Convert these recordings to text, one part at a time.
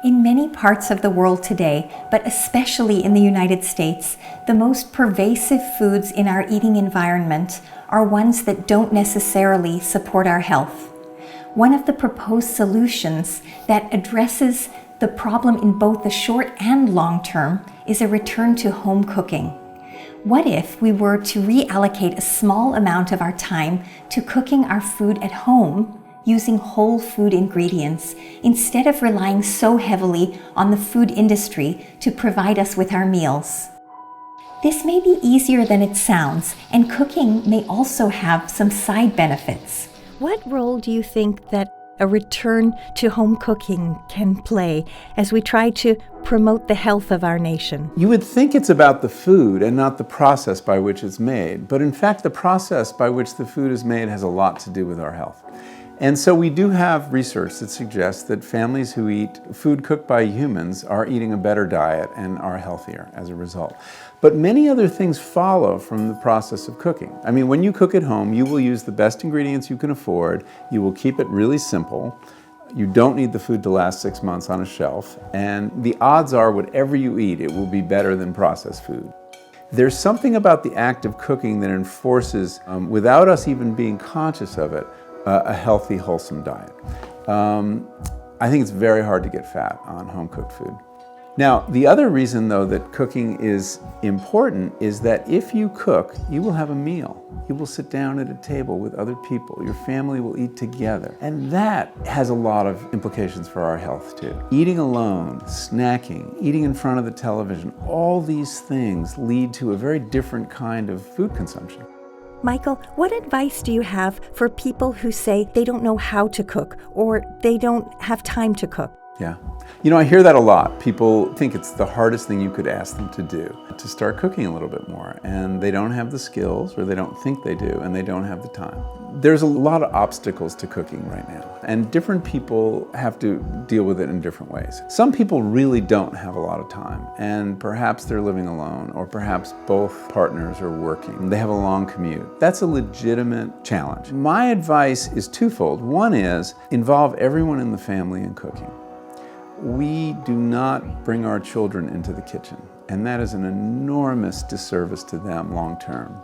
In many parts of the world today, but especially in the United States, the most pervasive foods in our eating environment are ones that don't necessarily support our health. One of the proposed solutions that addresses the problem in both the short and long term is a return to home cooking. What if we were to reallocate a small amount of our time to cooking our food at home using whole food ingredients instead of relying so heavily on the food industry to provide us with our meals? This may be easier than it sounds, and cooking may also have some side benefits. What role do you think that a return to home cooking can play as we try to promote the health of our nation? You would think it's about the food and not the process by which it's made, but in fact the process by which the food is made has a lot to do with our health. And so we do have research that suggests that families who eat food cooked by humans are eating a better diet and are healthier as a result. But many other things follow from the process of cooking. I mean, when you cook at home, you will use the best ingredients you can afford. You will keep it really simple. You don't need the food to last 6 months on a shelf. And the odds are whatever you eat, it will be better than processed food. There's something about the act of cooking that enforces, without us even being conscious of it, a healthy, wholesome diet. I think it's very hard to get fat on home-cooked food. Now, the other reason, though, that cooking is important is that if you cook, you will have a meal. You will sit down at a table with other people. Your family will eat together. And that has a lot of implications for our health, too. Eating alone, snacking, eating in front of the television, all these things lead to a very different kind of food consumption. Michael, what advice do you have for people who say they don't know how to cook or they don't have time to cook? Yeah. You know, I hear that a lot. People think it's the hardest thing you could ask them to do, to start cooking a little bit more. And they don't have the skills, or they don't think they do, and they don't have the time. There's a lot of obstacles to cooking right now, and different people have to deal with it in different ways. Some people really don't have a lot of time, and perhaps they're living alone, or perhaps both partners are working. They have a long commute. That's a legitimate challenge. My advice is twofold. One is involve everyone in the family in cooking. We do not bring our children into the kitchen, and that is an enormous disservice to them long term.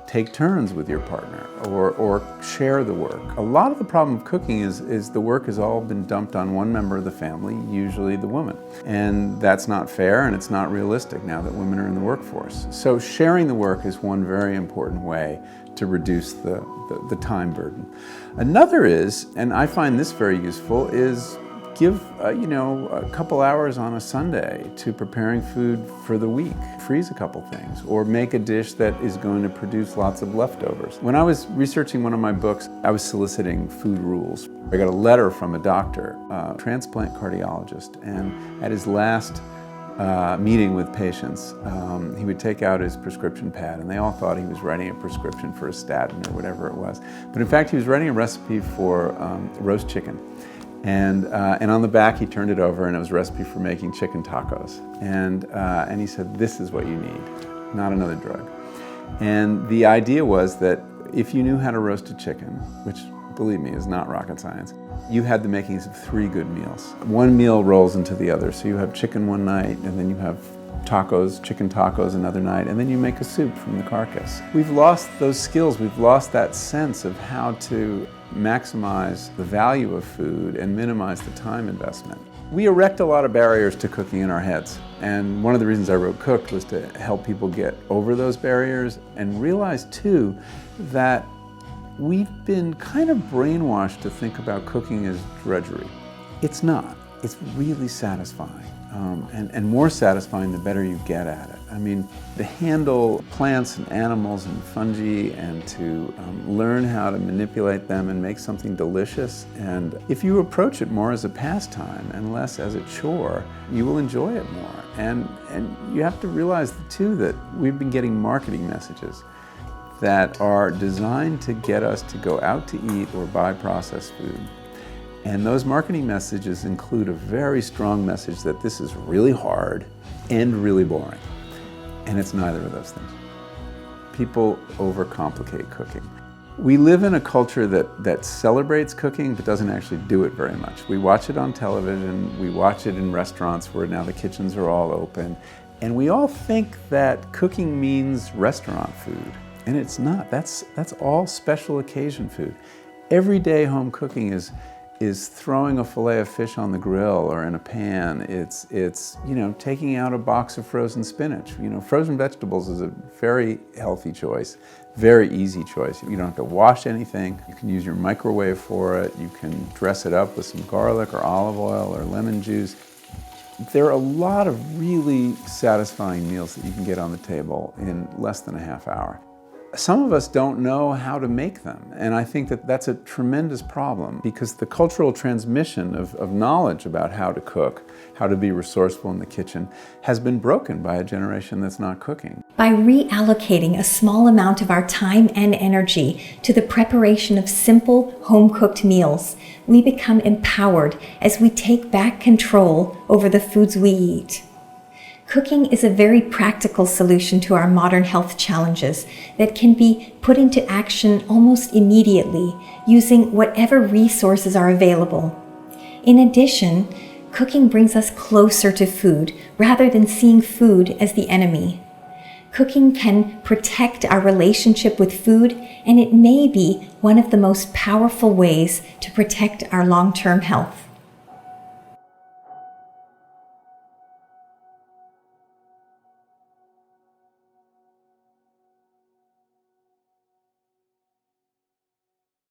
Take turns with your partner or share the work. A lot of the problem of cooking is the work has all been dumped on one member of the family, usually the woman. And that's not fair, and it's not realistic now that women are in the workforce. So sharing the work is one very important way to reduce the time burden. Another is, and I find this very useful, is give a couple hours on a Sunday to preparing food for the week. Freeze a couple things, or make a dish that is going to produce lots of leftovers. When I was researching one of my books, I was soliciting food rules. I got a letter from a doctor, a transplant cardiologist, and at his last meeting with patients, he would take out his prescription pad, and they all thought he was writing a prescription for a statin or whatever it was. But in fact, he was writing a recipe for roast chicken. And on the back, he turned it over, and it was a recipe for making chicken tacos. And he said, this is what you need, not another drug. And the idea was that if you knew how to roast a chicken, which, believe me, is not rocket science, you had the makings of 3 good meals. One meal rolls into the other. So you have chicken one night, and then you have tacos, chicken tacos another night, and then you make a soup from the carcass. We've lost those skills. We've lost that sense of how to maximize the value of food and minimize the time investment. We erect a lot of barriers to cooking in our heads, and one of the reasons I wrote Cooked was to help people get over those barriers and realize too that we've been kind of brainwashed to think about cooking as drudgery. It's not. It's really satisfying. And more satisfying the better you get at it. I mean, to handle plants and animals and fungi and to learn how to manipulate them and make something delicious. And if you approach it more as a pastime and less as a chore, you will enjoy it more. And you have to realize too that we've been getting marketing messages that are designed to get us to go out to eat or buy processed food. And those marketing messages include a very strong message that this is really hard and really boring. And it's neither of those things. People overcomplicate cooking. We live in a culture that celebrates cooking but doesn't actually do it very much. We watch it on television, we watch it in restaurants where now the kitchens are all open, and we all think that cooking means restaurant food. And it's not. That's all special occasion food. Everyday home cooking is throwing a fillet of fish on the grill or in a pan. It's taking out a box of frozen spinach. Frozen vegetables is a very healthy choice, very easy choice. You don't have to wash anything. You can use your microwave for it. You can dress it up with some garlic or olive oil or lemon juice. There are a lot of really satisfying meals that you can get on the table in less than a half hour. Some of us don't know how to make them, and I think that that's a tremendous problem because the cultural transmission of knowledge about how to cook, how to be resourceful in the kitchen, has been broken by a generation that's not cooking. By reallocating a small amount of our time and energy to the preparation of simple, home-cooked meals, we become empowered as we take back control over the foods we eat. Cooking is a very practical solution to our modern health challenges that can be put into action almost immediately using whatever resources are available. In addition, cooking brings us closer to food rather than seeing food as the enemy. Cooking can protect our relationship with food, and it may be one of the most powerful ways to protect our long-term health.